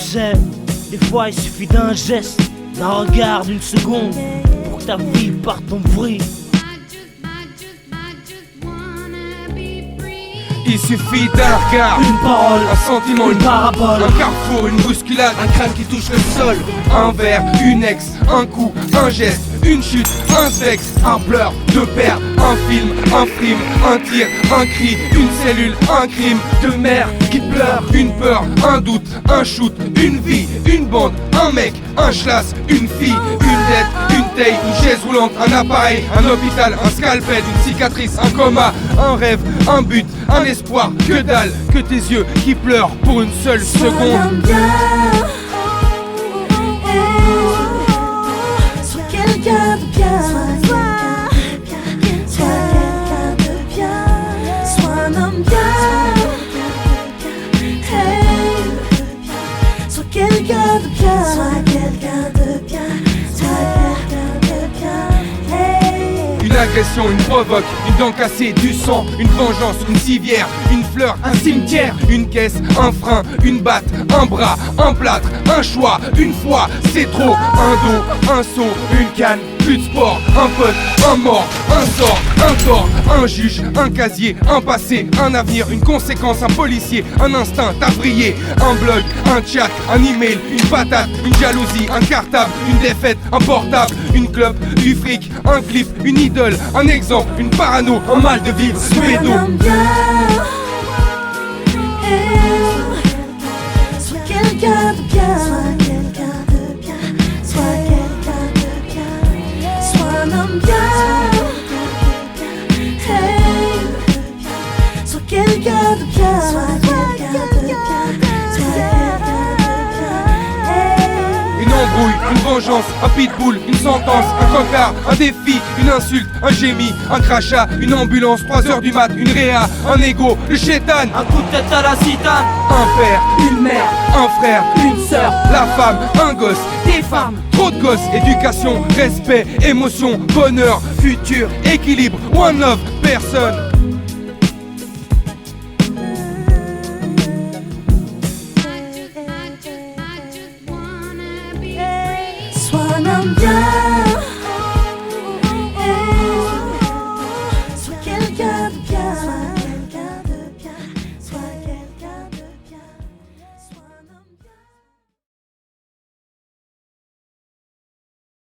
sais, des fois il suffit d'un geste, d'un regard, d'une seconde, pour que ta vie parte en vrille. Il suffit d'un regard, Une parole, un sentiment, une parabole, un carrefour, une bousculade, un crâne qui touche le sol. Un verre, une ex, un coup, un geste, une chute, un sexe, un pleur, deux paires, un film, un frime, un tir, un cri, une cellule, un crime, deux mères qui pleurent, une peur, un doute, un shoot, une vie, une bande, un mec, un schlass, une fille, une dette, une taille, une chaise roulante, un appareil, un hôpital, un scalpel, une cicatrice, un coma, un rêve, un but, un espoir, que dalle, que tes yeux qui pleurent pour une seule seconde. Sois quelqu'un de bien, sois quelqu'un de bien, sois un homme bien. Sois quelqu'un de bien, sois quelqu'un de bien, sois quelqu'un de bien. Une agression, une provoque, une dent cassée, du sang, une vengeance, une civière, une fleur, un cimetière, une caisse, un frein, une batte, un bras, un plâtre, un choix, une fois, c'est trop, un dos, un seau, une canne, plus de sport, un pote, un mort, un sort, un tort, un juge, un casier, un passé, un avenir, une conséquence, un policier, un instinct, t'as brillé, un blog, un chat, un email, une patate, une jalousie, un cartable, une défaite, un portable, une clope, du fric, un clip, une idole, un exemple, une parano, un mal de vivre, Sois un pédo. homme bien. Sois quelqu'un de bien, sois quelqu'un de bien, sois quelqu'un de bien, sois un homme bien. Sois quelqu'un de bien, sois quelqu'un de bien, sois quelqu'un de bien. Une embrouille, une vengeance, un pitbull, une sentence, un cocard, un défi, une insulte, un gémi, un crachat, une ambulance, 3h du mat, une réa, un ego, le chétan, un coup de tête à la citane, un père, une mère, un frère, une sœur, la femme, un gosse, des femmes, trop de gosses, éducation, respect, émotion, bonheur, futur, équilibre, one love, personne.